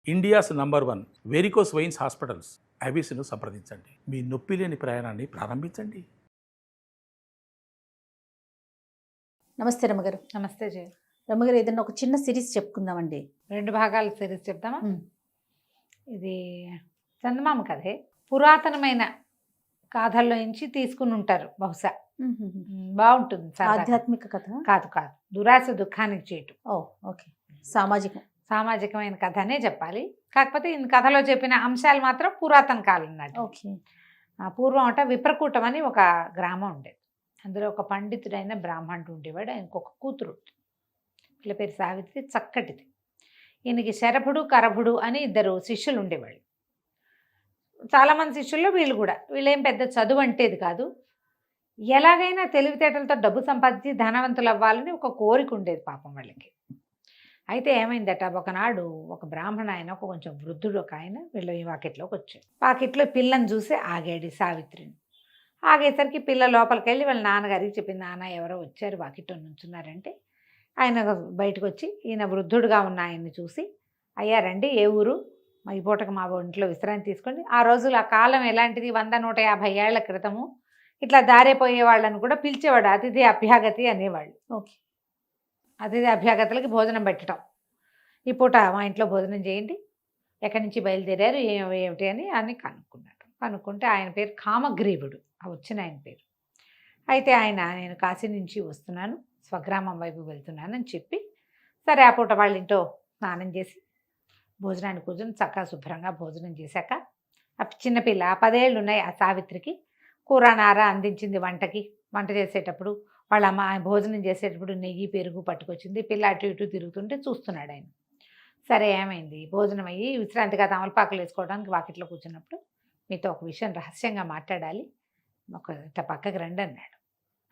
India's number 1 varicose veins hospitals ఐబీసీను సంప్రదించండి. మీ నొప్పి లేని ప్రయాణాన్ని ప్రారంభించండి. నమస్తే రమ్మగారు. నమస్తే జయ. రమ్మగారు, ఏదన్నా ఒక చిన్న సిరీస్ చెప్పుకుందామండి. 2 భాగాల సిరీస్ చెప్తామా? ఇది చందమామ కథే. పురాతనమైన గాథల్లో నుంచి తీసుకుని ఉంటారు బహుశా. బాగుంటుంది. ఆధ్యాత్మిక కథ కాదు కాదు, దురాశ దుఃఖానికి చేటు. ఓకే. సామాజికమైన కథ అనే చెప్పాలి. కాకపోతే ఈ కథలో చెప్పిన అంశాలు మాత్రం పురాతన కాలం నాటి. ఓకే. పూర్వం అంట విప్రకూటం అని ఒక గ్రామం ఉండేది. అందులో ఒక పండితుడైన బ్రాహ్మణుడు ఉండేవాడు. ఆయనకు ఒక కూతురు, వీళ్ళ పేరు సావిత్రి, చక్కటిది. ఈయనకి శరభుడు కరభుడు అని 2 శిష్యులు ఉండేవాళ్ళు. చాలామంది శిష్యుల్లో వీళ్ళేం పెద్ద చదువు అంటేది కాదు. ఎలాగైనా తెలివితేటలతో డబ్బు సంపాదించి ధనవంతులు అవ్వాలని ఒక కోరిక ఉండేది పాపం వాళ్ళకి. అయితే ఏమైందట, ఒకనాడు ఒక బ్రాహ్మణ ఆయన, ఒక కొంచెం వృద్ధుడు ఒక ఆయన వీళ్ళ ఈ వాకిట్లోకి వచ్చాడు. వాకిట్లో పిల్లని చూసి ఆగాడు సావిత్రిని. ఆగేసరికి పిల్ల లోపలికి వెళ్ళి వాళ్ళ నాన్నగారికి చెప్పింది, నాన్న ఎవరో వచ్చారు వాకిట్లో నుంచున్నారంటే, ఆయన బయటకు వచ్చి ఈయన వృద్ధుడుగా ఉన్న ఆయన్ని చూసి, అయ్యా రండి, ఏ ఊరు, ఈ పూటకు మా ఇంట్లో విశ్రాంతి తీసుకోండి. ఆ రోజులు, ఆ కాలం ఎలాంటిది, 100-150 ఏళ్ల క్రితము ఇట్లా దారిపోయే వాళ్ళని కూడా పిలిచేవాడు, అతిథి అభ్యాగతి అనేవాళ్ళు. ఓకే. అతిథి అభ్యాగతులకి భోజనం పెట్టడం. ఈ పూట మా ఇంట్లో భోజనం చేయండి, ఎక్కడి నుంచి బయలుదేరారు, ఏమిటి అని కనుక్కున్నాడు. కనుక్కుంటే ఆయన పేరు కామగ్రీవుడు, వచ్చిన ఆయన పేరు. అయితే ఆయన, నేను కాశీ నుంచి వస్తున్నాను, స్వగ్రామం వైపు వెళ్తున్నానని చెప్పి, సరే ఆ పూట వాళ్ళ ఇంట్లో స్నానం చేసి భోజనాన్ని కూర్చొని చక్కగా శుభ్రంగా భోజనం చేశాక, ఆ చిన్నపిల్ల 10 ఏళ్ళు ఉన్నాయి ఆ సావిత్రికి, కూర నార అందించింది వంట చేసేటప్పుడు. వాళ్ళ అమ్మ భోజనం చేసేటప్పుడు నెయ్యి పెరుగు పట్టుకొచ్చింది. పిల్ల అటు ఇటు తిరుగుతుంటే చూస్తున్నాడు ఆయన. సరే ఏమైంది, భోజనం అయ్యి విశ్రాంతిగా తమలపాకులు వేసుకోవడానికి వాకిట్లో కూర్చున్నప్పుడు, మీతో ఒక విషయం రహస్యంగా మాట్లాడాలి, ఒక పక్కకి రండి అన్నాడు.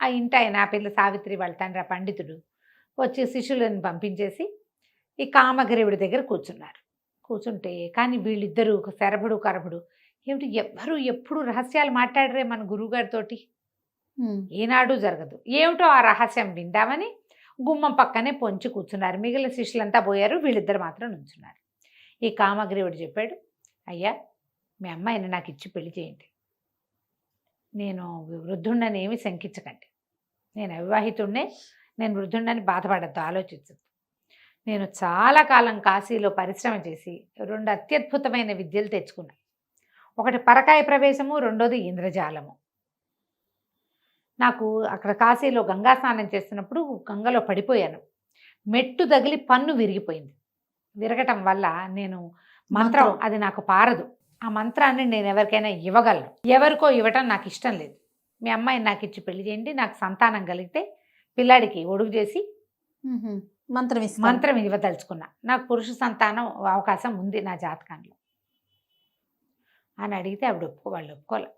ఆ ఇంటి ఆయన, ఆ పిల్ల సావిత్రి వాళ్ళ తండ్రి ఆ పండితుడు వచ్చి శిష్యులను పంపించేసి ఈ కామగ్రీవుడి దగ్గర కూర్చున్నారు. కూర్చుంటే కానీ వీళ్ళిద్దరూ, శరభుడు కరభుడు, ఏమిటి ఎవ్వరూ ఎప్పుడు రహస్యాలు మాట్లాడరే మన గురువుగారితోటి, ఏనాడు జరగదు. ఏమిటో ఆ రహస్యం విందామని గుమ్మం పక్కనే పొంచి కూర్చున్నారు. మిగిలిన శిష్యులంతా పోయారు, వీళ్ళిద్దరు మాత్రం నుంచున్నారు. ఈ కామగ్రీవుడు చెప్పాడు, అయ్యా మీ అమ్మాయిని నాకు ఇచ్చి పెళ్లి చేయండి, నేను వృద్ధుండని ఏమీ శంకించకండి, నేను అవివాహితుడినే, నేను వృద్ధుండని బాధపడద్దు, ఆలోచించద్దు. నేను చాలా కాలం కాశీలో పరిశ్రమ చేసి 2 అత్యద్భుతమైన విద్యలు తెచ్చుకున్నా. ఒకటి పరకాయ ప్రవేశము, రెండోది ఇంద్రజాలము. నాకు అక్కడ కాశీలో గంగా స్నానం చేస్తున్నప్పుడు గంగలో పడిపోయాను. మెట్టు తగిలి పన్ను విరిగిపోయింది. విరగటం వల్ల నేను మంత్రం, అది నాకు పారదు. ఆ మంత్రాన్ని నేను ఎవరికైనా ఇవ్వగలను, ఎవరికో ఇవ్వటం నాకు ఇష్టం లేదు. మీ అమ్మాయిని నాకు ఇచ్చి పెళ్లి చేయండి, నాకు సంతానం కలిగితే పిల్లాడికి ఒడుగు చేసి మంత్రం ఇవ్వదలుచుకున్నా, నాకు పురుష సంతానం అవకాశం ఉంది నా జాతకంలో అని అడిగితే వాళ్ళు ఒప్పుకోలే.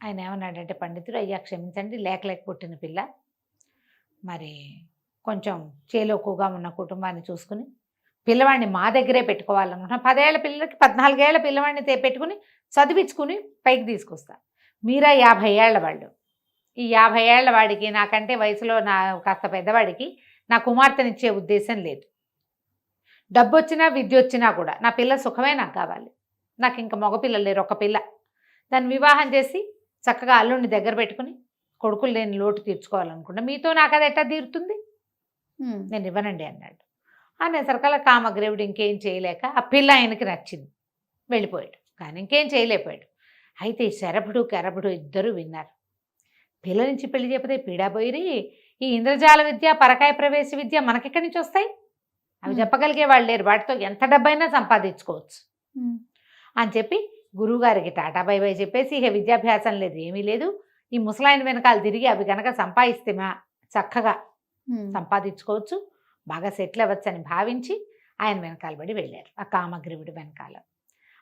ఆయన ఏమన్నాడంటే, పండితుడు, అయ్యా క్షమించండి, లేక పుట్టిన పిల్ల, మరి కొంచెం చేలోకుగా ఉన్న కుటుంబాన్ని చూసుకుని పిల్లవాడిని మా దగ్గరే పెట్టుకోవాలనుకుంటున్నా. 10 ఏళ్ల పిల్లలకి 14 ఏళ్ల పిల్లవాడిని పెట్టుకుని చదివించుకుని పైకి తీసుకొస్తా. మీరా 50 ఏళ్ల వాళ్ళు. ఈ 50 ఏళ్ల వాడికి, నాకంటే వయసులో కాస్త పెద్దవాడికి నా కుమార్తెనిచ్చే ఉద్దేశం లేదు. డబ్బు వచ్చినా విద్య వచ్చినా కూడా నా పిల్ల సుఖమే నాకు కావాలి. నాకు ఇంకా మగపిల్లలు లేరు, ఒక పిల్ల. దాన్ని వివాహం చేసి చక్కగా అల్లుడిని దగ్గర పెట్టుకుని కొడుకులు లేని లోటు తీర్చుకోవాలనుకుంటా. మీతో నాకు అది ఎట్టా తీరుతుంది, నేను ఇవ్వనండి అన్నాడు. అనేసరికల్లా కామగ్రీవుడు ఇంకేం చేయలేక, ఆ పిల్ల ఆయనకి నచ్చింది, వెళ్ళిపోయాడు. కానీ ఇంకేం చేయలేకపోయాడు. అయితే ఈ శరభుడు కరభుడు ఇద్దరు విన్నారు. పిల్ల నుంచి పెళ్లి చేయకపోతే పీడాపోయిరి, ఈ ఇంద్రజాల విద్య, పరకాయ ప్రవేశ విద్య మనకెక్కడి నుంచి వస్తాయి, అవి చెప్పగలిగే వాళ్ళు లేరు, వాటితో ఎంత డబ్బైనా సంపాదించుకోవచ్చు అని చెప్పి గురువుగారికి టాటా బై బై చెప్పేసి, ఇక విద్యాభ్యాసం లేదు, ఏమీ లేదు, ఈ ముసలాయన వెనకాల తిరిగి అవి కనుక సంపాదిస్తే చక్కగా సంపాదించుకోవచ్చు, బాగా సెటిల్ అవ్వచ్చు అని భావించి ఆయన వెనకాల పడి వెళ్ళారు. ఆ కామగ్రీవుడి వెనకాల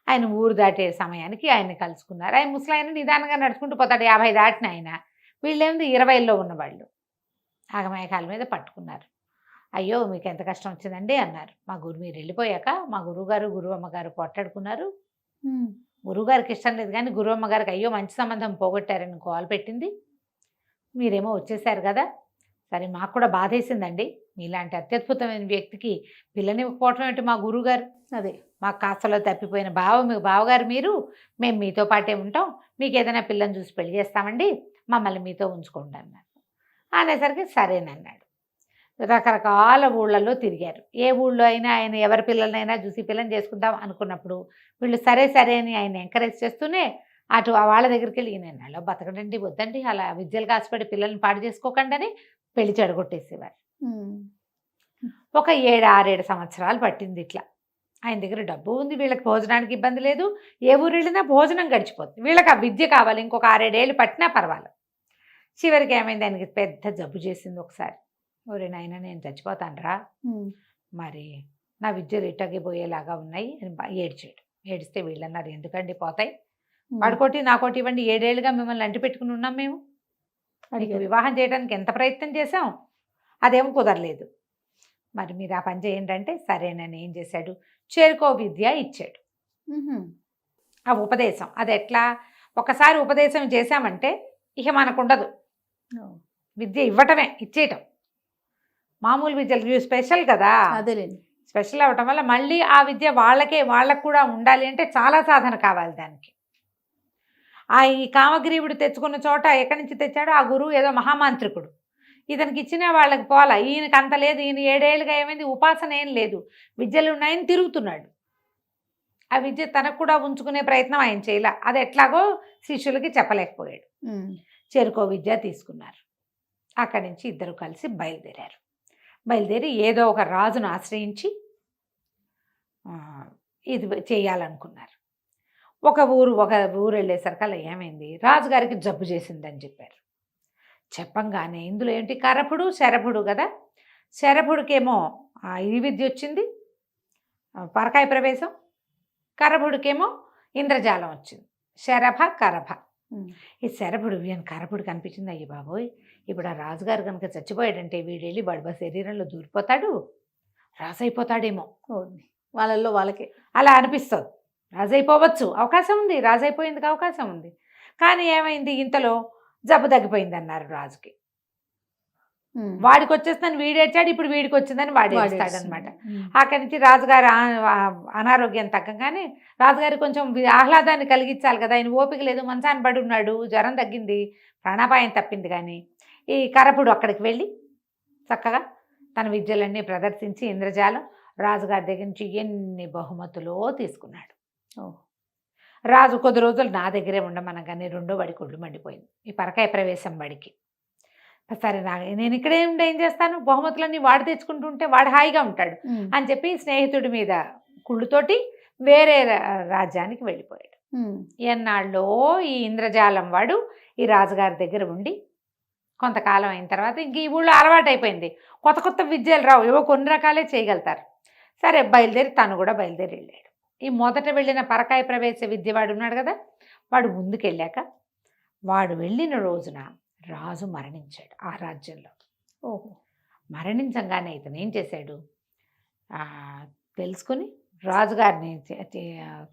ఆయన ఊరు దాటే సమయానికి ఆయన్ని కలుసుకున్నారు. ఆయన ముసలాయన నిదానంగా నడుచుకుంటూ పోతాడు. 50 దాటిన ఆయన, వీళ్ళేమిది 20లో ఉన్నవాళ్ళు. ఆగమేఘాల మీద పట్టుకున్నారు. అయ్యో మీకు ఎంత కష్టం వచ్చిందండి అన్నారు. మీరు వెళ్ళిపోయాక మా గురువుగారు గురువమ్మగారు పోట్లాడుకున్నారు. గురువుగారికి ఇష్టం లేదు కానీ గురువమ్మగారికి అయ్యో మంచి సంబంధం పోగొట్టారని కాల్ పెట్టింది. మీరేమో వచ్చేసారు కదా, సరే మాకు కూడా బాధేసిందండి, మీలాంటి అత్యద్భుతమైన వ్యక్తికి పిల్లనివ్వకపోవటం ఏంటి మా గురువుగారు? అదే. మాకు కాస్తలో తప్పిపోయిన మీకు బావగారు మీరు, మేము మీతో పాటే ఉంటాం, మీకు ఏదైనా పిల్లని చూసి పెళ్లి చేస్తామండి, మమ్మల్ని మీతో ఉంచుకోండి అన్నారు. అనేసరికి సరేనన్నాడు. రకరకాల ఊళ్ళల్లో తిరిగారు. ఏ ఊళ్ళో అయినా ఆయన ఎవరి పిల్లలనైనా చూసి పిల్లని చేసుకుందాం అనుకున్నప్పుడు వీళ్ళు సరే సరే అని ఆయన ఎంకరేజ్ చేస్తూనే అటు వాళ్ళ దగ్గరికి వెళ్ళి ఈయన అలా బతకడండి, వద్దండి, అలా విద్యలు కాసిపడి పిల్లల్ని పాడు చేసుకోకండి అని పెళ్లి చెడగొట్టేసేవారు. ఒక 6 సంవత్సరాలు పట్టింది ఇట్లా. ఆయన దగ్గర డబ్బు ఉంది, వీళ్ళకి భోజనానికి ఇబ్బంది లేదు, ఏ ఊరు వెళ్ళినా భోజనం గడిచిపోతుంది, వీళ్ళకి ఆ విద్య కావాలి, ఇంకొక 6-7 ఏళ్ళు పట్టినా పర్వాలేదు. చివరికి ఏమైంది, ఆయనకి పెద్ద జబ్బు చేసింది ఒకసారి. ఒరే నాయన నేను చచ్చిపోతానురా, మరి నా విద్యలు ఇట్టగిపోయేలాగా ఉన్నాయి అని ఏడ్చాడు. ఏడిస్తే వీళ్ళన్నారు ఎందుకండి పోతాయి, వాడుకోటి నాకోటి ఇవ్వండి, 7 ఏళ్ళుగా మిమ్మల్ని అంటి పెట్టుకుని ఉన్నాం మేము, మీకు వివాహం చేయడానికి ఎంత ప్రయత్నం చేశాం, అదేం కుదరలేదు, మరి మీరు ఆ పని చేయండి అంటే సరేనని ఏం చేశాడు, చేరుకో విద్య ఇచ్చాడు. ఆ ఉపదేశం అది ఎట్లా, ఒకసారి ఉపదేశం చేశామంటే ఇక మనకుండదు, విద్య ఇవ్వటమే, ఇచ్చేయటం. మామూలు విద్యలు స్పెషల్ కదా, అదేలేండి. స్పెషల్ అవ్వటం వల్ల మళ్ళీ ఆ విద్య వాళ్ళకు కూడా ఉండాలి అంటే చాలా సాధన కావాలి దానికి. ఈ కామగ్రీవుడు తెచ్చుకున్న చోట ఎక్కడి నుంచి తెచ్చాడో ఆ గురువు ఏదో మహామాంత్రికుడు, ఇతనికి ఇచ్చిన వాళ్ళకి పోలా, ఈయనకి అంత లేదు, ఈయన 7 ఏళ్ళుగా ఏమైంది ఉపాసన ఏం లేదు, విద్యలు ఉన్నాయని తిరుగుతున్నాడు. ఆ విద్య తనకు కూడా ఉంచుకునే ప్రయత్నం ఆయన చేయలే, అది ఎట్లాగో శిష్యులకి చెప్పలేకపోయాడు. చేరుకో విద్య తీసుకున్నారు. అక్కడి నుంచి ఇద్దరు కలిసి బయలుదేరారు. బయలుదేరి ఏదో ఒక రాజును ఆశ్రయించి ఇది చేయాలనుకున్నారు. ఒక ఊరు వెళ్ళేసరికి అలా ఏమైంది, రాజుగారికి జబ్బు చేసిందని చెప్పారు. చెప్పంగానే ఇందులో ఏంటి, కరపుడు శరభుడు కదా, శరభుడికేమో ఈ విద్య వచ్చింది, పరకాయ ప్రవేశం, కరభుడికేమో ఇంద్రజాలం వచ్చింది, శరభ కరభ. ఈ శరభుడు కరభుడు కనిపించింది, అయ్యి బాబోయ్ ఇప్పుడు ఆ రాజుగారు కనుక చచ్చిపోయాడంటే వీడెళ్ళి వాడి శరీరంలో దూరిపోతాడు, రాజు అయిపోతాడేమో, వాళ్ళల్లో వాళ్ళకి అలా అనిపిస్తుంది. రాజు అయిపోవచ్చు, అవకాశం ఉంది, రాజు అయిపోయేందుకు అవకాశం ఉంది. కానీ ఏమైంది, ఇంతలో జబ్బు తగ్గిపోయింది అన్నారు రాజుకి. వాడికి వచ్చేస్తుందని వీడేడ్చాడు, ఇప్పుడు వీడికి వచ్చిందని వాడు ఏడుస్తాడనమాట. అక్కడి నుంచి రాజుగారు అనారోగ్యం తగ్గగానే రాజుగారి కొంచెం ఆహ్లాదాన్ని కలిగించాలి కదా, ఆయన ఓపిక లేదు, మంచాన్ని పడి ఉన్నాడు, జ్వరం తగ్గింది, ప్రాణాపాయం తప్పింది. కానీ ఈ కరపుడు అక్కడికి వెళ్ళి చక్కగా తన విద్యలన్నీ ప్రదర్శించి ఇంద్రజాలం రాజుగారి దగ్గర నుంచి ఎన్ని బహుమతులో తీసుకున్నాడు. రాజు కొద్ది రోజులు నా దగ్గరే ఉండమనగానే 2వ బడికి ఒళ్ళు మండిపోయింది, ఈ పరకాయ ప్రవేశం బడికి. సరే నేను ఇక్కడే ఉండి ఏం చేస్తాను, బహుమతులన్నీ వాడు తెచ్చుకుంటుంటే వాడు హాయిగా ఉంటాడు అని చెప్పి స్నేహితుడి మీద కుళ్ళుతోటి వేరే రాజ్యానికి వెళ్ళిపోయాడు. ఎన్నాళ్ళో ఈ ఇంద్రజాలం వాడు ఈ రాజుగారి దగ్గర ఉండి కొంతకాలం అయిన తర్వాత ఇంక ఈ ఊళ్ళో అలవాటు అయిపోయింది, కొత్త కొత్త విద్యలు రావు, ఏవో కొన్ని రకాలే చేయగలుగుతారు. సరే తను కూడా బయలుదేరి వెళ్ళాడు. ఈ మొదట వెళ్ళిన పరకాయ ప్రవేశ విద్య వాడు ఉన్నాడు కదా, వాడు ముందుకెళ్ళాక వాడు వెళ్ళిన రోజున రాజు మరణించాడు ఆ రాజ్యంలో. మరణించంగానే ఇతను ఏం చేశాడు, తెలుసుకుని రాజుగారిని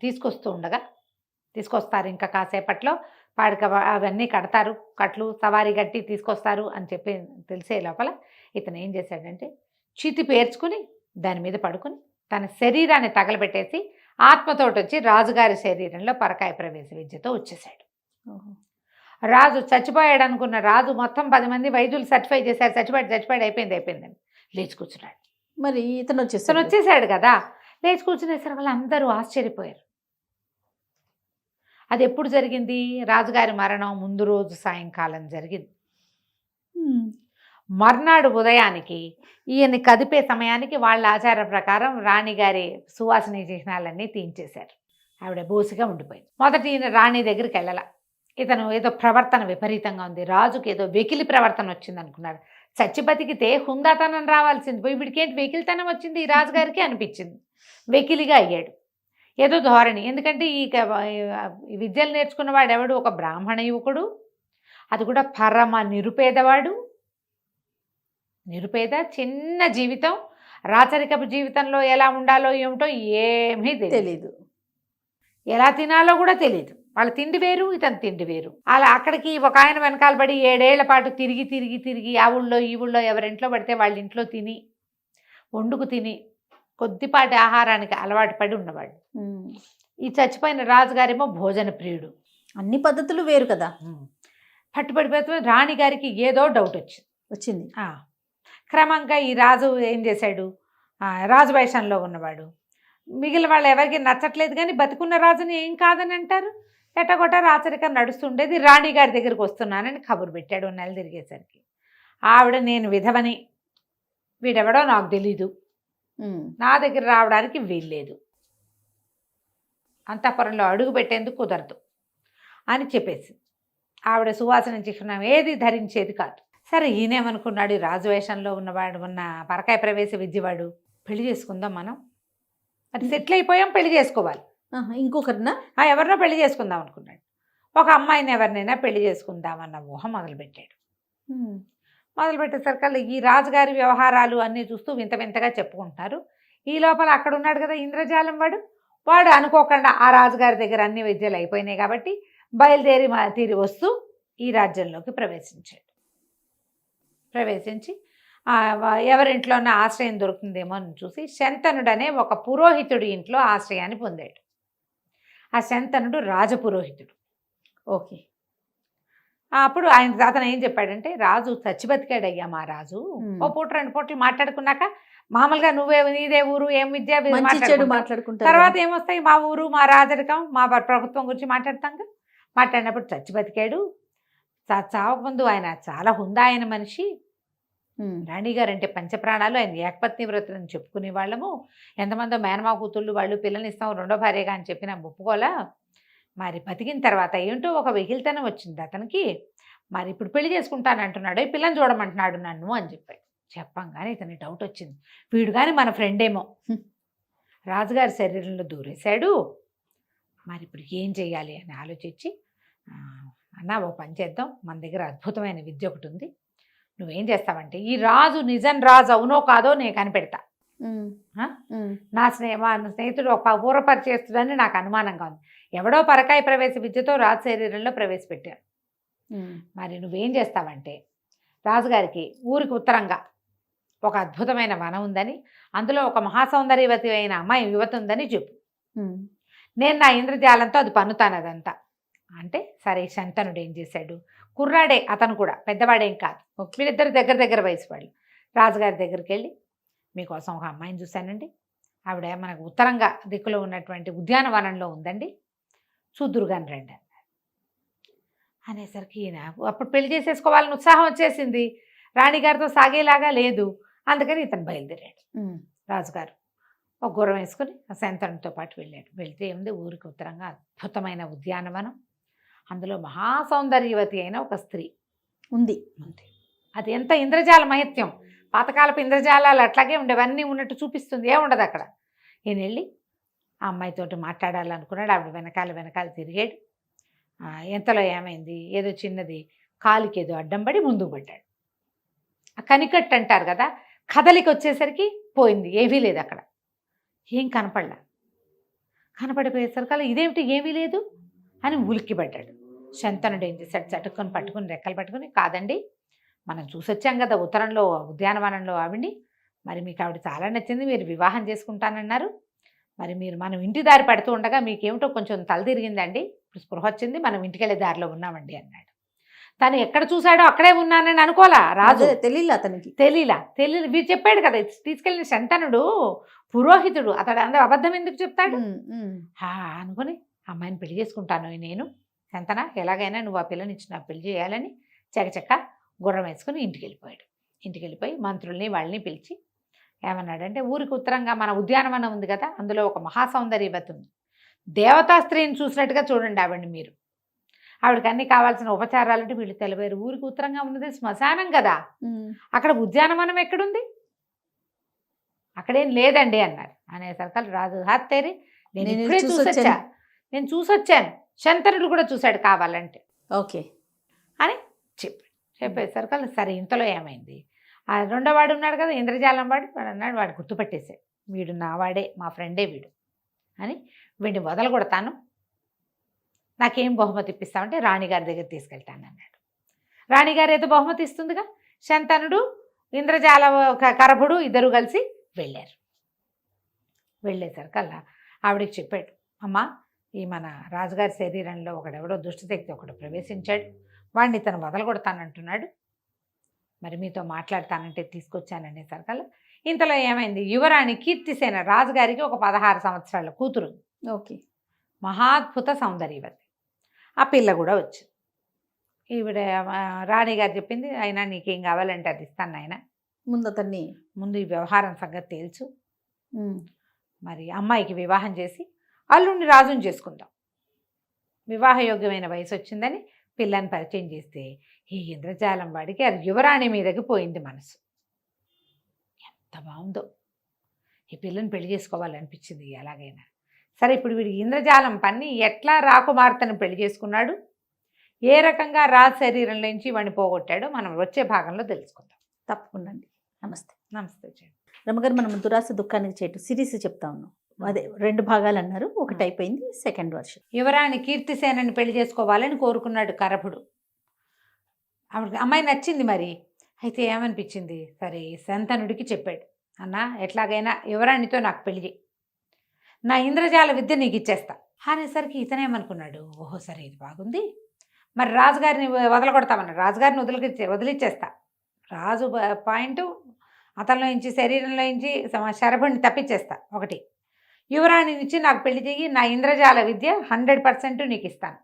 తీసుకొస్తారు ఇంకా కాసేపట్లో, పాడిక అవన్నీ కడతారు, కట్లు సవారీ కట్టి తీసుకొస్తారు అని చెప్పి తెలిసే లోపల ఇతను ఏం చేశాడంటే చీతి పేర్చుకుని దాని మీద పడుకుని తన శరీరాన్ని తగలబెట్టేసి ఆత్మతోటి వచ్చి రాజుగారి శరీరంలో పరకాయ ప్రవేశ విద్యతో వచ్చేసాడు. రాజు చచ్చిపోయాడు అనుకున్న రాజు మొత్తం 10 మంది వైద్యులు సర్టిఫై చేశారు, చచ్చిపోయాడు అయిపోయిందని లేచి కూర్చున్నాడు. మరి ఇతను వచ్చేసాడు కదా, లేచి కూర్చునేసరికి వాళ్ళు అందరూ ఆశ్చర్యపోయారు. అది ఎప్పుడు జరిగింది, రాజుగారి మరణం ముందు రోజు సాయంకాలం జరిగింది. మర్నాడు ఉదయానికి ఈయన్ని కదిపే సమయానికి వాళ్ళ ఆచార ప్రకారం రాణిగారి సువాసన చిహ్నాలన్నీ తీయించేశారు. ఆవిడ బోసిగా ఉండిపోయింది. మొదట ఈయన రాణి దగ్గరికి వెళ్ళాల, ఇతను ఏదో ప్రవర్తన విపరీతంగా ఉంది, రాజుకి ఏదో వెకిలి ప్రవర్తన వచ్చింది అనుకున్నాడు. చచ్చి బతికితే హుందాతనం రావాల్సింది పోయి వీడికేంటి వెకిలితనం వచ్చింది ఈ రాజుగారికి అనిపించింది. వెకిలిగా అయ్యాడు, ఏదో ధోరణి. ఎందుకంటే ఈ విద్యలు నేర్చుకున్న వాడు ఎవడు, ఒక బ్రాహ్మణ యువకుడు, అది కూడా పరమ నిరుపేద చిన్న జీవితం, రాచరికపు జీవితంలో ఎలా ఉండాలో ఏమిటో ఏమీ తెలియదు, ఎలా తినాలో కూడా తెలియదు. వాళ్ళ తిండి వేరు, ఇతను తిండి వేరు. అలా అక్కడికి ఒక ఆయన వెనకాల పడి 7 ఏళ్ల పాటు తిరిగి ఆ ఊళ్ళో ఈ ఊళ్ళో ఎవరింట్లో పడితే వాళ్ళ ఇంట్లో తిని వండుకు తిని కొద్దిపాటి ఆహారానికి అలవాటు పడి ఉన్నవాడు. ఉమ్. ఈ చచ్చిపోయిన రాజుగారేమో భోజన ప్రియుడు. అన్ని పద్ధతులు వేరు కదా. పట్టుబడిపోతే రాణిగారికి ఏదో డౌట్ వచ్చింది. క్రమంగా ఈ రాజు ఏం చేశాడు, రాజు వేషంలో ఉన్నవాడు. మిగిలిన వాళ్ళు ఎవరికి నచ్చట్లేదు, కానీ బతికున్న రాజుని ఏం కాదని అంటారు. ఎట్టగొట్ట రాచరికం నడుస్తుండేది. రాణిగారి దగ్గరికి వస్తున్నానని కబురు పెట్టాడు. నెల తిరిగేసరికి ఆవిడ నేను విధవని, వీడెవడో నాకు తెలీదు, నా దగ్గర రావడానికి వీల్లేదు, అంతఃపురంలో అడుగు పెట్టేందుకు కుదరదు అని చెప్పేసి ఆవిడ సువాసన చిహ్నం ఏది ధరించేది కాదు. సరే ఈయనేమనుకున్నాడు, రాజువేషంలో ఉన్నవాడు, ఉన్న పరకాయ ప్రవేశ విద్యవాడు, పెళ్లి చేసుకుందాం మనం, అది సెటిల్ అయిపోయాం, పెళ్లి చేసుకోవాలి, ఇంకొకరినా ఎవరినో పెళ్లి చేసుకుందాం అనుకున్నాడు. ఒక అమ్మాయిని ఎవరినైనా పెళ్లి చేసుకుందామన్న ఊహ మొదలుపెట్టాడు. మొదలుపెట్టేసరికల్లా ఈ రాజుగారి వ్యవహారాలు అన్నీ చూస్తూ వింత వింతగా చెప్పుకుంటున్నారు. ఈ లోపల అక్కడ ఉన్నాడు కదా ఇంద్రజాలం వాడు అనుకోకుండా ఆ రాజుగారి దగ్గర అన్ని విద్యలు అయిపోయినాయి కాబట్టి బయలుదేరి తీరి వస్తూ ఈ రాజ్యంలోకి ప్రవేశించి ఎవరింట్లోనే ఆశ్రయం దొరుకుతుందేమో అని చూసి శంతనుడనే ఒక పురోహితుడి ఇంట్లో ఆశ్రయాన్ని పొందాడు. ఆ శంతనుడు రాజపురోహితుడు. ఓకే. అప్పుడు అతను ఏం చెప్పాడంటే, రాజు చచ్చిబతికాడయ్యా మా రాజు. ఓ పూట 2 పూటలు మాట్లాడుకున్నాక మామూలుగా నీదే ఊరు, ఏం విద్య మాట్లాడుకుంటా, తర్వాత ఏమొస్తాయి, మా ఊరు, మా రాజరికం, మా ప్రభుత్వం గురించి మాట్లాడతాంగా. మాట్లాడినప్పుడు చచ్చిబతికాడు. చావకముందు ఆయన చాలా హుందా అయిన మనిషి. రాణిగారు అంటే పంచప్రాణాలు, ఆయన ఏకపత్ని వ్రతులని చెప్పుకునే వాళ్ళము. ఎంతమందో మేనమా కూతుళ్ళు వాళ్ళు పిల్లల్ని ఇస్తాం 2వ భార్యగా అని చెప్పిన ఒప్పుకోలా. మరి బతికిన తర్వాత ఏంటో ఒక వెకిలితనం వచ్చింది అతనికి. మరి ఇప్పుడు పెళ్లి చేసుకుంటాను అంటున్నాడు, పిల్లని చూడమంటున్నాడు నన్ను అని చెప్పాడు. చెప్పంగానే ఇతని డౌట్ వచ్చింది, వీడు కానీ మన ఫ్రెండ్ ఏమో, రాజుగారి శరీరంలో దూరేశాడు. మరి ఇప్పుడు ఏం చెయ్యాలి అని ఆలోచించి, అన్న ఓ పని చేద్దాం, మన దగ్గర అద్భుతమైన విద్య ఒకటి ఉంది, నువ్వేం చేస్తావంటే ఈ రాజు నిజం రాజు అవునో కాదో నేను కనిపెడతా. నా స్నేహితుడు ఒక పూర్వపరిచేస్తుందని నాకు అనుమానంగా ఉంది. ఎవడో పరకాయ ప్రవేశ విద్యతో రాజు శరీరంలో ప్రవేశపెట్టాడు. మరి నువ్వేం చేస్తావంటే రాజుగారికి ఊరికి ఉత్తరంగా ఒక అద్భుతమైన వనం ఉందని, అందులో ఒక మహాసౌందర్యవతి అయిన అమ్మాయి యువతి ఉందని చెప్పు, నేను నా ఇంద్రజాలంతో అది పన్నుతాను అదంతా అంటే. సరే శంతనుడు ఏం చేశాడు, కుర్రాడే అతను కూడా, పెద్దవాడేం కాదు, వీళ్ళిద్దరు దగ్గర వయసు వాళ్ళు. రాజుగారి దగ్గరికి వెళ్ళి, మీకోసం ఒక అమ్మాయిని చూశానండి, ఆవిడ మనకు ఉత్తరంగా దిక్కులో ఉన్నటువంటి ఉద్యానవనంలో ఉందండి, చూద్దురుగాని రండి అన్నారు. అనేసరికి ఈయన అప్పుడు పెళ్లి చేసేసుకోవాలని ఉత్సాహం వచ్చేసింది, రాణిగారితో సాగేలాగా లేదు. అందుకని ఇతను బయలుదేరాడు. రాజుగారు ఒక గుర్రం వేసుకుని శంతనుడితో పాటు వెళ్ళాడు. వెళ్తే ఏముంది, ఊరికి ఉత్తరంగా అద్భుతమైన ఉద్యానవనం, అందులో మహాసౌందర్యవతి అయిన ఒక స్త్రీ ఉంది. అది ఎంత ఇంద్రజాల మహత్యం, పాతకాలపు ఇంద్రజాలాలు అట్లాగే ఉండేవన్నీ ఉన్నట్టు చూపిస్తుంది, ఏముండదు అక్కడ. ఈయన వెళ్ళి ఆ అమ్మాయితోటి మాట్లాడాలనుకున్నాడు. ఆవిడ వెనకాల తిరిగాడు. ఎంతలో ఏమైంది, ఏదో చిన్నది కాలికి ఏదో అడ్డం పడి ముందుకు పడ్డాడు. ఆ కనికట్టు అంటారు కదా, కదలికి వచ్చేసరికి పోయింది, ఏమీ లేదు అక్కడ, ఏం కనపడిపోయేసరికి ఇదేమిటి ఏమీ లేదు అని ఉలిక్కిపడ్డాడు. శంతనుడు ఏం చేశాడు, చటుకొని పట్టుకుని రెక్కలు పట్టుకుని, కాదండి మనం చూసొచ్చాం కదా ఉత్తరంలో ఉద్యానవనంలో ఆవిడ్ని, మరి మీకు ఆవిడ చాలా నచ్చింది, మీరు వివాహం చేసుకుంటానన్నారు, మరి మీరు మనం ఇంటి దారి పడుతూ ఉండగా మీకేమిటో కొంచెం తల తిరిగిందండి, ఇప్పుడు స్పృహ వచ్చింది, మనం ఇంటికి వెళ్ళే దారిలో ఉన్నామండి అన్నాడు. తను ఎక్కడ చూశాడో అక్కడే ఉన్నానని అనుకోలా రాజు, తెలియలా వీడు చెప్పాడు కదా, తీసుకెళ్ళిన శంతనుడు పురోహితుడు, అతడు అందరూ అబద్ధం ఎందుకు చెప్తాడు అనుకుని, అమ్మాయిని పెళ్లి చేసుకుంటాను నేను, శంతన ఎలాగైనా నువ్వు ఆ పిల్లని ఇచ్చి నాకు పెళ్లి చేయాలని చకచక్క గుర్రం వేసుకుని ఇంటికి వెళ్ళిపోయి మంత్రుల్ని వాళ్ళని పిలిచి ఏమన్నాడంటే, ఊరికి ఉత్తరంగా మన ఉద్యానవనం ఉంది కదా, అందులో ఒక మహాసౌందర్యవతి ఉంది, దేవతా స్త్రీని చూసినట్టుగా చూడండి ఆవిడ్ని మీరు, ఆవిడకి అన్ని కావాల్సిన ఉపచారాలంటే వీళ్ళు తెలివారు. ఊరికి ఉత్తరంగా ఉన్నది శ్మశానం కదా, అక్కడ ఉద్యానవనం ఎక్కడుంది, అక్కడేం లేదండి అన్నారు. అనేసరికి రాజు హాత్తేరి, నేను ఇప్పుడే చూసొచ్చా, నేను చూసొచ్చాను, శంతనుడు కూడా చూశాడు కావాలంటే ఓకే అని చెప్పేసరికి సరే ఇంతలో ఏమైంది, ఆ 2వ వాడు ఉన్నాడు కదా ఇంద్రజాలం వాడు అన్నాడు, వాడు గుర్తుపట్టేశాడు, వీడు నా వాడే, మా ఫ్రెండే వీడు అని, వీడిని వదలు కొడతాను, నాకేం బహుమతి ఇప్పిస్తామంటే రాణిగారి దగ్గర తీసుకెళ్తాను అన్నాడు. రాణిగారు ఏదో బహుమతి ఇస్తుందిగా, శంతనుడు ఇంద్రజాల కరభుడు ఇద్దరు కలిసి వెళ్ళారు. వెళ్ళేసరికల్లా ఆవిడకి చెప్పాడు, అమ్మా ఈ మన రాజుగారి శరీరంలో ఒకడెవడో దుష్టశక్తి ఒకడు ప్రవేశించాడు, వాడిని తను వదలగొడతానంటున్నాడు, మరి మీతో మాట్లాడతానంటే తీసుకొచ్చాననేసరికల్లా ఇంతలో ఏమైంది, యువరాణి కీర్తిసేన రాజుగారికి ఒక 16 సంవత్సరాల కూతురు, ఓకే. మహాద్భుత సౌందర్యవతి. ఆ పిల్ల కూడా వచ్చింది. ఈవిడ రాణిగారు చెప్పింది, అయినా నీకేం కావాలంటే అది ఇస్తాను నాయన, ముందు అతన్ని ముందు ఈ వ్యవహారం సంగతి తెలుసు, మరి అమ్మాయికి వివాహం చేసి అల్లుడిని రాజుని చేసుకుందాం, వివాహయోగ్యమైన వయసు వచ్చిందని పిల్లని పరిచయం చేస్తే ఈ ఇంద్రజాలం వాడికి ఆ యువరాణి మీదకి పోయింది మనసు. ఎంత బాగుందో, ఈ పిల్లని పెళ్లి చేసుకోవాలనిపించింది ఎలాగైనా సరే. ఇప్పుడు వీడి ఇంద్రజాలం పన్ని ఎట్లా రాకుమార్తెను పెళ్లి చేసుకున్నాడు, ఏ రకంగా రాజు శరీరం నుంచి వాడిని పోగొట్టాడో మనం వచ్చే భాగంలో తెలుసుకుందాం. తప్పకుండా అండి. నమస్తే. నమస్తే జయ. రమగారు, మనం దురాశ దుఃఖానికి చేయటం సిరీస్ చెప్తా ఉన్నాం. అదే 2 భాగాలు అన్నారు, ఒకటి అయిపోయింది, సెకండ్ వర్షన్. యువరాణి కీర్తిసేనని పెళ్లి చేసుకోవాలని కోరుకున్నాడు కరభుడు. ఆవిడకి అమ్మాయి నచ్చింది. మరి అయితే ఏమనిపించింది, సరే శంతనుడికి చెప్పాడు, అన్న ఎట్లాగైనా యువరాణితో నాకు పెళ్లి చేయి, నా ఇంద్రజాల విద్య నీకు ఇచ్చేస్తా అనేసరికి ఇతనేమనుకున్నాడు, ఓహో సరే ఇది బాగుంది, మరి రాజుగారిని వదలగొడతామన్నాడు, రాజుగారిని వదిలిచ్చేస్తా, రాజు పాయింట్ అతనిలో నుంచి శరీరంలో నుంచి శరభుడిని తప్పించేస్తా, ఒకటి యువరాణి నుంచి నాకు పెళ్లి చేయి, నా ఇంద్రజాల విద్య 100% నీకు ఇస్తాను.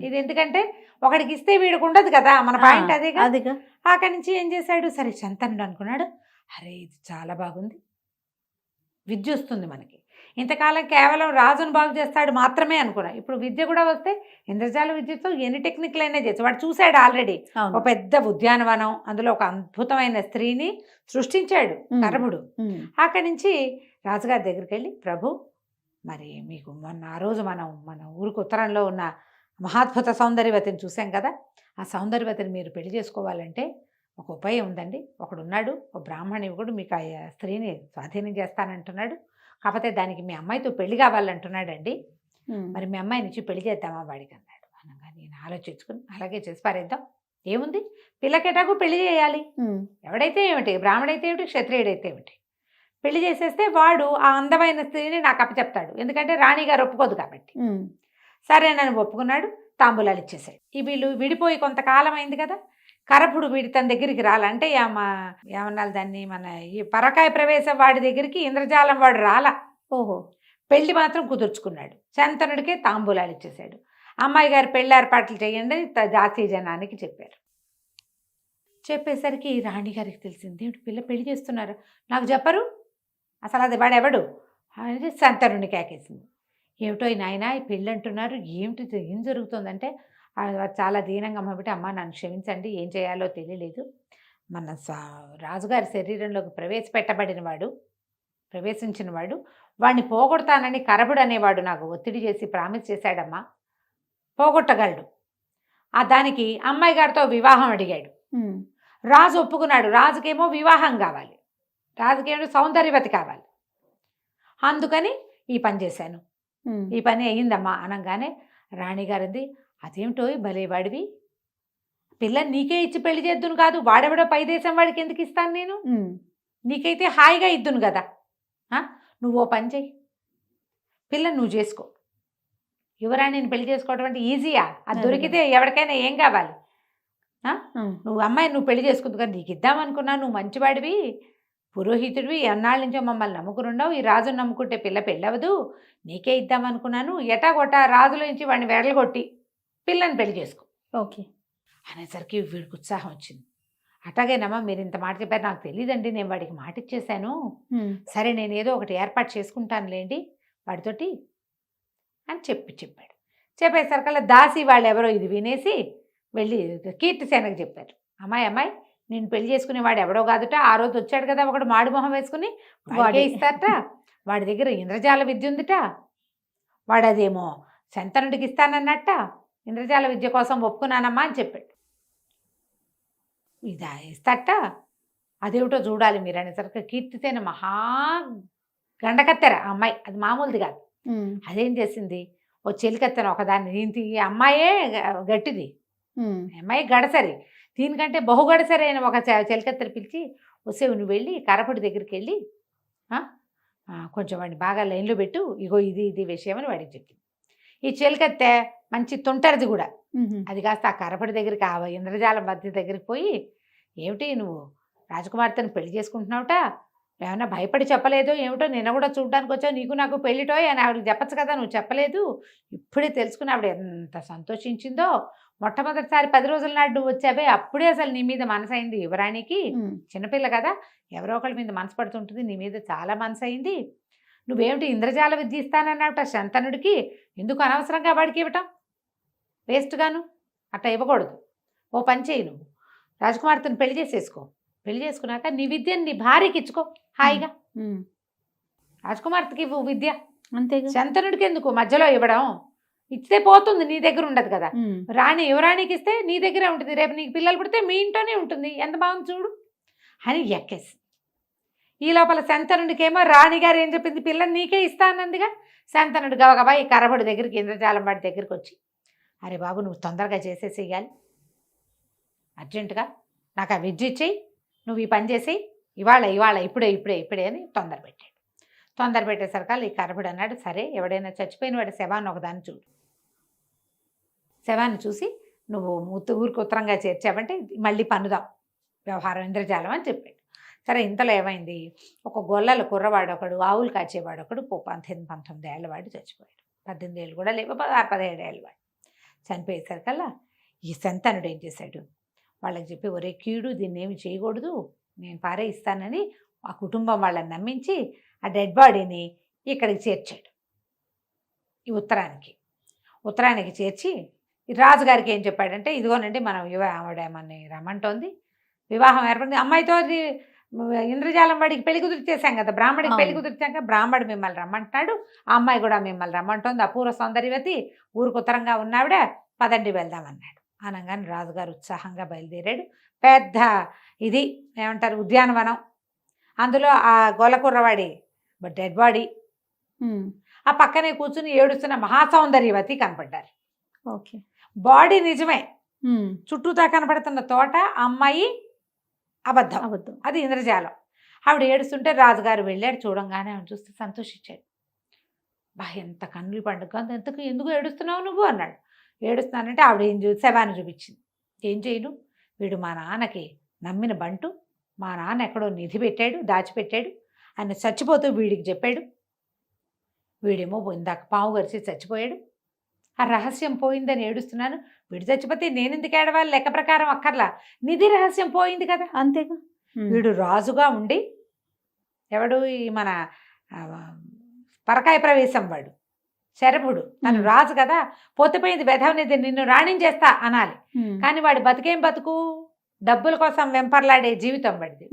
ఇది ఎందుకంటే ఒకడికి ఇస్తే వీడికి ఉండదు కదా, మన పాయింట్ అదేగా. అక్కడి నుంచి ఏం చేశాడు, సరే శంతనుడు అనుకున్నాడు, అరే ఇది చాలా బాగుంది, విద్య వస్తుంది మనకి, ఇంతకాలం కేవలం రాజును బాగు చేస్తాడు మాత్రమే అనుకున్నా, ఇప్పుడు విద్య కూడా వస్తే ఇంద్రజాల విద్యతో ఎన్ని టెక్నిక్లైనా చేస్తాడు. వాడు చూశాడు ఆల్రెడీ, ఒక పెద్ద ఉద్యానవనం, అందులో ఒక అద్భుతమైన స్త్రీని సృష్టించాడు కరభుడు. అక్కడి నుంచి రాజుగారి దగ్గరికి వెళ్ళి, ప్రభు మరి మీకు మొన్న ఆ రోజు మన ఊరికి ఉత్తరంలో ఉన్న మహాద్భుత సౌందర్యవతిని చూసాం కదా, ఆ సౌందర్యవతిని మీరు పెళ్లి చేసుకోవాలంటే ఒక ఉపాయం ఉందండి, ఒకడున్నాడు, ఒక బ్రాహ్మణుడు మీకు ఆ స్త్రీని స్వాధీనం చేస్తానంటున్నాడు, కాకపోతే దానికి మీ అమ్మాయితో పెళ్లి కావాలంటున్నాడండి, మరి మీ అమ్మాయి నుంచి పెళ్లి చేద్దామా వాడికి అన్నాడు. అనగా నేను ఆలోచించుకుని అలాగే చేసి పారేద్దాం, ఏముంది పిల్లకెటాకు పెళ్లి చేయాలి, ఎవడైతే ఏమిటి, బ్రాహ్మడైతే ఏమిటి, క్షత్రియుడైతే ఏమిటి, పెళ్లి చేసేస్తే వాడు ఆ అందమైన స్త్రీని నాకు అప్పచెప్తాడు, ఎందుకంటే రాణిగారు ఒప్పుకోదు కాబట్టి. సరే నన్ను ఒప్పుకున్నాడు, తాంబూలాలు ఇచ్చేసాడు. ఈ వీళ్ళు విడిపోయి కొంతకాలం అయింది కదా, కరపుడు వీడి తన దగ్గరికి రాలంటే ఏమన్నా దాన్ని మన ఈ పరకాయ ప్రవేశం వాడి దగ్గరికి ఇంద్రజాలం వాడు రాలా. ఓహో, పెళ్లి మాత్రం కుదుర్చుకున్నాడు, శంతనుడికే తాంబూలాలు ఇచ్చేశాడు. అమ్మాయి గారు పెళ్లి ఏర్పాట్లు చేయండి జాతీయ జనానికి చెప్పారు. చెప్పేసరికి రాణిగారికి తెలిసింది, పిల్ల పెళ్లి చేస్తున్నారు, నాకు చెప్పరు, అసలు అది వాడెవడు అనేది శంతనుడిని కేకేసింది. ఏమిటో ఈ నాయన ఈ పెళ్ళి అంటున్నారు, ఏమిటి ఏం జరుగుతుందంటే చాలా దీనంగా అమ్మబట్టి, అమ్మ నన్ను క్షమించండి, ఏం చేయాలో తెలియలేదు, మన రాజుగారి శరీరంలోకి ప్రవేశించిన వాడు వాడిని పోగొడతానని కరభుడు అనేవాడు నాకు ఒత్తిడి చేసి ప్రామిస్ చేశాడమ్మా, పోగొట్టగలడు. దానికి అమ్మాయి గారితో వివాహం అడిగాడు, రాజు ఒప్పుకున్నాడు, రాజుకేమో వివాహం కావాలి, రాజుకేమో సౌందర్యవతి కావాలి, అందుకని ఈ పని చేశాను, ఈ పని అయ్యిందమ్మా అనగానే రాణిగారింది, అదేమిటో భలేవాడివి, పిల్లని నీకే ఇచ్చి పెళ్లి చేద్దును కాదు, వాడెవడో పై దేశం వాడికి ఎందుకు ఇస్తాను నేను, నీకైతే హాయిగా ఇద్దును కదా, నువ్వు ఓ పని చెయ్యి, పిల్లని నువ్వు చేసుకో, యువరాణిని పెళ్లి చేసుకోవడం అంటే ఈజీయా, అది దొరికితే ఎవరికైనా ఏం కావాలి, నువ్వు అమ్మాయి నువ్వు పెళ్లి చేసుకుంది కదా, నీకు ఇద్దామనుకున్నా, నువ్వు మంచివాడివి, పురోహితుడివి, ఎన్నాళ్ళ నుంచో మమ్మల్ని నమ్ముకునుండవు, ఈ రాజును నమ్ముకుంటే పిల్ల పెళ్ళవదు, నీకే ఇద్దామనుకున్నాను, ఎటాగొట్టా రాజుల నుంచి వాడిని వెడలగొట్టి పిల్లని పెళ్లి చేసుకో. ఓకే అనేసరికి వీడికి ఉత్సాహం వచ్చింది. అట్లాగేనమ్మా మీరు ఇంత మాట చెప్పారు, నాకు తెలియదండి, నేను వాడికి మాట ఇచ్చేసాను, సరే నేను ఏదో ఒకటి ఏర్పాటు చేసుకుంటానులేండి వాడితోటి అని చెప్పాడు. చెప్పేసరికల్లా దాసి వాళ్ళు ఎవరో ఇది వినేసి వెళ్ళి కీర్తిసేనకు చెప్పారు, అమ్మాయి నేను పెళ్లి చేసుకునేవాడు ఎవడో కాదుట, ఆ రోజు వచ్చాడు కదా ఒకడు మాడు మొహం వేసుకుని, వాడే ఇస్తారట, వాడి దగ్గర ఇంద్రజాల విద్య ఉందిట, వాడదేమో శంతనుడికి ఇస్తానన్నట్ట, ఇంద్రజాల విద్య కోసం ఒప్పుకున్నానమ్మా అని చెప్పాడు. ఇదా ఇస్తాట, అదేమిటో చూడాలి మీరు అనేసరికి కీర్తిసేన మహా గండకత్తెర అమ్మాయి, అది మామూలుది కాదు. అదేం చేసింది, ఓ చెలికత్తెన ఒకదాన్ని, దీనికి అమ్మాయే గట్టిది, అమ్మాయి గడసరి, దీనికంటే బహుగడసరి అయిన ఒక చెలికత్తెర పిలిచి, వస్తే నువ్వు వెళ్ళి కరపుడి దగ్గరికి వెళ్ళి కొంచెం వాడిని బాగా లైన్లో పెట్టు, ఇగో ఇది ఇది విషయం అని వాడికి చెప్పింది. ఈ చెలికత్తె మంచి తుంటరిది కూడా. అది కాస్త ఆ కరపడి దగ్గరికి, ఆ ఇంద్రజాలం మధ్య దగ్గరికి పోయి, ఏమిటి నువ్వు రాజకుమార్తెను పెళ్లి చేసుకుంటున్నావుట, ఏమన్నా భయపడి చెప్పలేదు ఏమిటో, నిన్న కూడా చూడడానికి వచ్చావు, నీకు నాకు పెళ్ళిటోయ్ అని ఆవిడకి చెప్పచ్చు కదా, నువ్వు చెప్పలేదు. ఇప్పుడే తెలుసుకుని ఆవిడ ఎంత సంతోషించిందో. మొట్టమొదటిసారి 10 రోజుల నాడు నువ్వు వచ్చావే, అప్పుడే అసలు నీ మీద మనసైంది యువరాణికి. చిన్నపిల్ల కదా, ఎవరో ఒకళ్ళ మీద మనసు పడుతుంటుంది, నీ మీద చాలా మనసైంది. నువ్వేమిటి ఇంద్రజాల విద్య ఇస్తానన్నావుట శంతనుడికి, ఎందుకు అనవసరంగా వాడికి ఇవ్వటం, వేస్ట్గాను అట్లా ఇవ్వకూడదు. ఓ పని చేయి, నువ్వు రాజకుమార్తెను పెళ్లి చేసేసుకో, పెళ్లి చేసుకున్నాక నీ విద్యను నీ భార్యకి ఇచ్చుకో హాయిగా. రాజకుమార్తెకి ఇవ్వు విద్య, అంతే. శంతనుడికి ఎందుకు మధ్యలో ఇవ్వడం, ఇస్తే పోతుంది, నీ దగ్గర ఉండదు కదా. యువరాణికి ఇస్తే నీ దగ్గరే ఉంటుంది, రేపు నీకు పిల్లలు పుడితే మీ ఇంట్లోనే ఉంటుంది, ఎంత బాగుంది చూడు అని ఎక్కేసి. ఈ లోపల శంతనుడికేమో రాణిగారు ఏం చెప్పింది, పిల్లని నీకే ఇస్తా అన్నదిగా. శంతనుడు గబగబా ఈ కరబడి దగ్గరికి, ఇంద్రజాలం వాడి దగ్గరికి వచ్చి, అరే బాబు నువ్వు తొందరగా చేసేసేయాలి, అర్జెంటుగా నాకు ఆ విద్య ఇచ్చేయి, నువ్వు ఈ పని చేసేయి, ఇవాళ ఇప్పుడే అని తొందర పెట్టాడు. తొందర పెట్టేసరికి ఈ కరబడి అన్నాడు, సరే ఎవడైనా చచ్చిపోయిన వాడి శవాన్ని ఒకదాన్ని చూడు, శవాన్ని చూసి నువ్వు ఊరికి ఉత్తరంగా చేర్చావంటే మళ్ళీ పన్నుదాం వ్యవహారం ఇంద్రజాలం అని చెప్పాడు. సరే ఇంతలో ఏమైంది, ఒక గొల్లల కుర్రవాడు ఒకడు, ఆవులు కాచేవాడు ఒకడు 18-19 ఏళ్ళ వాడు చచ్చిపోయాడు. 18 ఏళ్ళు కూడా లేవు, 16-17 ఏళ్ళ వాడు చనిపోయేసరికల్లా ఈ శంతనుడు ఏం చేశాడు, వాళ్ళకి చెప్పి, ఒరే కీడు దీన్ని ఏమి చేయకూడదు, నేను పారే ఇస్తానని ఆ కుటుంబం వాళ్ళని నమ్మించి ఆ డెడ్ బాడీని ఇక్కడికి చేర్చాడు. ఈ ఉత్తరానికి చేర్చి రాజుగారికి ఏం చెప్పాడంటే, ఇదిగోనండి మనం ఆవిడ మనని రమ్మంటోంది, వివాహం ఏర్పడింది, అమ్మాయితో ఇంద్రజాలం వాడికి పెళ్లి కుదిర్చేసాం కదా, బ్రాహ్మడికి పెళ్లి కుదిర్చాక బ్రాహ్మడు మిమ్మల్ని రమ్మంటున్నాడు, ఆ అమ్మాయి కూడా మిమ్మల్ని రమ్మంటోంది, అపూర్వ సౌందర్యవతి, ఊరికి ఉత్తరంగా ఉన్నావిడ, పదండి వెళ్దామన్నాడు. అనగానే రాజుగారు ఉత్సాహంగా బయలుదేరాడు. పెద్ద ఇది ఏమంటారు ఉద్యానవనం, అందులో ఆ గొల్లకుర్రవాడి డెడ్ బాడీ, ఆ పక్కనే కూర్చుని ఏడుస్తున్న మహాసౌందర్యవతి కనపడ్డారు. ఓకే, బాడీ నిజమే, చుట్టూతా కనపడుతున్న తోట అమ్మాయి అబద్ధం, అది ఇంద్రజాలం. ఆవిడ ఏడుస్తుంటే రాజుగారు వెళ్ళాడు, చూడంగానే ఆవిడ చూస్తే సంతోషించాడు. ఎంత కన్నులు పండుగ, ఎందుకు ఏడుస్తున్నావు నువ్వు అన్నాడు. ఏడుస్తున్నానంటే ఆవిడ ఏం శవాన్ని చూపించింది. ఏం చేయను, వీడు మా నాన్నకి నమ్మిన బంటు, మా నాన్న ఎక్కడో నిధి పెట్టాడు, దాచిపెట్టాడు, ఆయన చచ్చిపోతూ వీడికి చెప్పాడు, వీడేమో ఇందాక పాము గరిచి చచ్చిపోయాడు, ఆ రహస్యం పోయిందని ఏడుస్తున్నాను, వీడు చచ్చిపోతే నేను ఎందుకు ఏడవాలి, లెక్క ప్రకారం అక్కర్లా, నిధి రహస్యం పోయింది కదా, అంతేగా. వీడు రాజుగా ఉండి, ఎవడు ఈ మన పరకాయ ప్రవేశం వాడు శరభుడు, తను రాజు కదా, పోతేపోయింది వెధవనిది, నిన్ను రాణించేస్తా అనాలి, కానీ వాడి బతికేం బతుకు, డబ్బుల కోసం వెంపర్లాడే జీవితం వాడిది.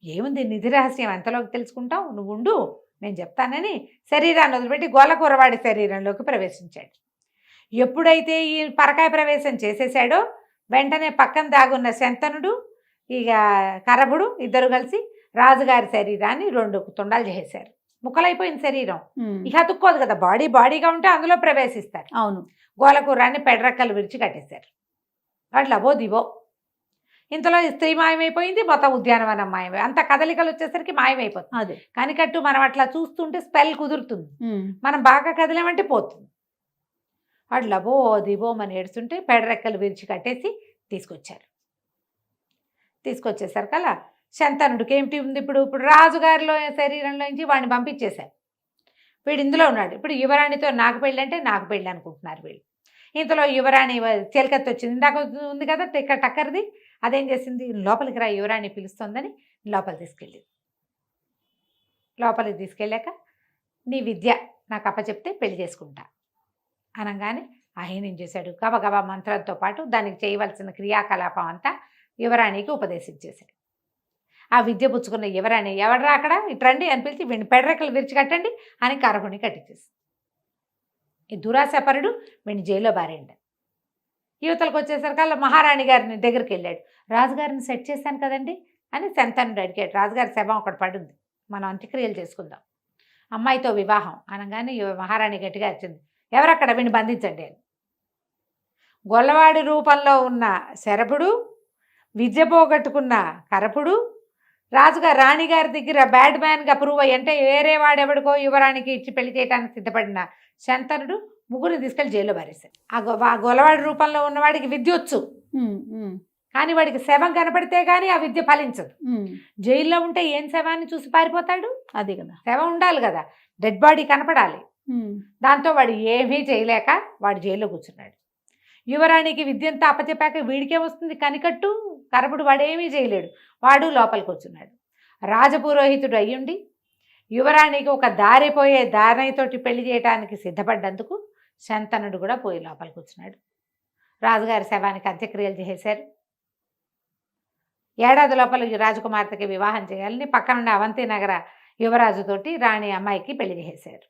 ఏముంది నిధి రహస్యం ఎంతలోకి తెలుసుకుంటావు, నువ్వు ఉండు నేను చెప్తానని శరీరాన్ని వదిలిపెట్టి గోలకూరవాడి శరీరంలోకి ప్రవేశించాడు. ఎప్పుడైతే ఈ పరకాయ ప్రవేశం చేసేసాడో వెంటనే పక్కన దాగున్న శంతనుడు ఇక కరభుడు ఇద్దరు కలిసి రాజుగారి శరీరాన్ని 2 తుండాలు చేసేశారు. ముక్కలైపోయిన శరీరం ఇక అతుక్కోదు కదా, బాడీగా ఉంటే అందులో ప్రవేశిస్తారు. అవును, గోలకూరాన్ని పెడరెక్కలు విరిచి కట్టేశారు. అట్లా అబో దివో. ఇంతలో స్త్రీ మాయమైపోయింది, మొత్తం ఉద్యానవనం మాయమై, అంత కదలికలు వచ్చేసరికి మాయమైపోతుంది. అదే కనికట్టు మనం అట్లా చూస్తుంటే స్పెల్ కుదురుతుంది, మనం బాగా కదిలేమంటే పోతుంది. అట్లా అబో దివో అని ఏడుస్తుంటే పెడరెక్కలు విరిచి కట్టేసి తీసుకొచ్చేసరికల్లా శంతనుడికి ఏమిటి ఉంది, ఇప్పుడు రాజుగారిలో శరీరంలోంచి వాడిని పంపించేశారు, వీడు ఇందులో ఉన్నాడు. ఇప్పుడు యువరాణితో నాకు పెళ్ళి అంటే నాకు పెళ్ళి అనుకుంటున్నారు వీళ్ళు. ఇంతలో యువరాణి చెలికత్తి వచ్చింది, ఇందాక ఉంది కదా టక్కర్ది, అదేం చేసింది, లోపలికి రా యువరాణి పిలుస్తోందని లోపలికి తీసుకెళ్ళాక నీ విద్య నాకు అప్పచెప్తే పెళ్లి చేసుకుంటా అనగానే ఆయన ఏం చేశాడు, గబగబా మంత్రంతో పాటు దానికి చేయవలసిన క్రియాకలాపం అంతా యువరాణికి ఉపదేశించేశాడు. ఆ విద్య పుచ్చుకున్న యువరాణి, ఎవడరా అక్కడ ఇట్రండి అని పిలిచి వీడిని పెడరెక్కలు విరిచి కట్టండి అని కరభుని కట్టించేసి, ఈ దురాశపరుడు వీడిని జైల్లో బారేండు. యువతలకు వచ్చేసరికి మహారాణి గారిని దగ్గరికి వెళ్ళాడు, రాజుగారిని సెట్ చేశాను కదండి అని శంతనుడు అడిగాడు. రాజుగారి శవం ఒకటి పడుంది, మనం అంత్యక్రియలు చేసుకుందాం, అమ్మాయితో వివాహం అనగానే మహారాణి గట్టిగా వచ్చింది, ఎవరక్కడ వీడిని బంధించండి అని. గొల్లవాడి రూపంలో ఉన్న శరభుడు, విద్య పోగొట్టుకున్న కరపుడు, రాజుగారు రాణిగారి దగ్గర బ్యాడ్ మ్యాన్గా ప్రూవ్ అయ్యి, అంటే వేరే వాడెవడికో యువరానికి ఇచ్చి పెళ్లి చేయడానికి సిద్ధపడిన శంతనుడు ముగ్గురిని తీసుకెళ్లి జైల్లో పారేశాడు. ఆ గొలవాడి రూపంలో ఉన్నవాడికి విద్య వచ్చు, కానీ వాడికి శవం కనపడితే కానీ ఆ విద్య ఫలించదు. జైల్లో ఉంటే ఏం శవాన్ని చూసి పారిపోతాడు? అదే కదా, శవం ఉండాలి కదా, డెడ్ బాడీ కనపడాలి. దాంతో వాడు ఏమీ చేయలేక వాడు జైల్లో కూర్చున్నాడు. యువరాణికి విద్యంతా అప్పచెప్పాక వీడికేమొస్తుంది? కనికట్టు కరపుడు, వాడేమీ చేయలేడు. వాడు లోపలికి కూర్చున్నాడు. రాజపురోహితుడు అయ్యుండి యువరాణికి ఒక దారిపోయే దారితోటి పెళ్లి చేయడానికి సిద్ధపడ్డందుకు శంతనుడు కూడా పోయి లోపలికి కూర్చున్నాడు. రాజుగారి శవానికి అంత్యక్రియలు చేశారు. ఏడాది లోపల ఈ రాజకుమార్తెకి వివాహం చేయాలని పక్కనున్న అవంతి నగర యువరాజుతోటి రాణి అమ్మాయికి పెళ్లి చేశారు.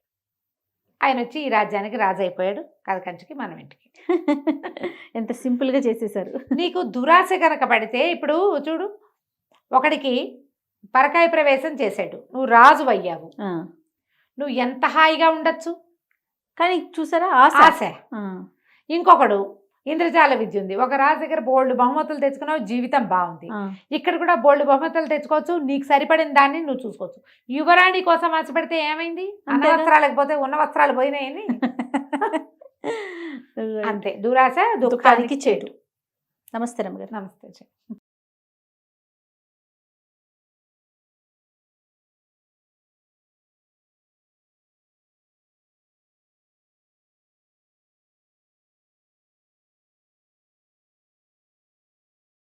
ఆయన వచ్చి ఈ రాజ్యానికి రాజు అయిపోయాడు. కథ కంచికి మనం ఇంటికి. ఎంత సింపుల్గా చేసేసారు. నీకు దురాశ కనుక పడితే, ఇప్పుడు చూడు, ఒకడికి పరకాయ ప్రవేశం చేశాడు, నువ్వు రాజు అయ్యావు, నువ్వు ఎంత హాయిగా ఉండొచ్చు. కానీ చూసారా ఆశ. ఇంకొకడు ఇంద్రజాల విద్య ఉంది, ఒక రాజు దగ్గర బోల్డ్ బహుమతులు తెచ్చుకున్నావు, జీవితం బాగుంది. ఇక్కడ కూడా బోల్డ్ బహుమతులు తెచ్చుకోవచ్చు, నీకు సరిపడిన దాన్ని నువ్వు చూసుకోవచ్చు. యువరాణి కోసం ఆశపడితే ఏమైంది? అన్న వస్త్రాలకు పోతే ఉన్న వస్త్రాలు పోయినాయని. అంతే, దురాశ దుఃఖానికి చేటు. నమస్తే రమ్మగారు. నమస్తే.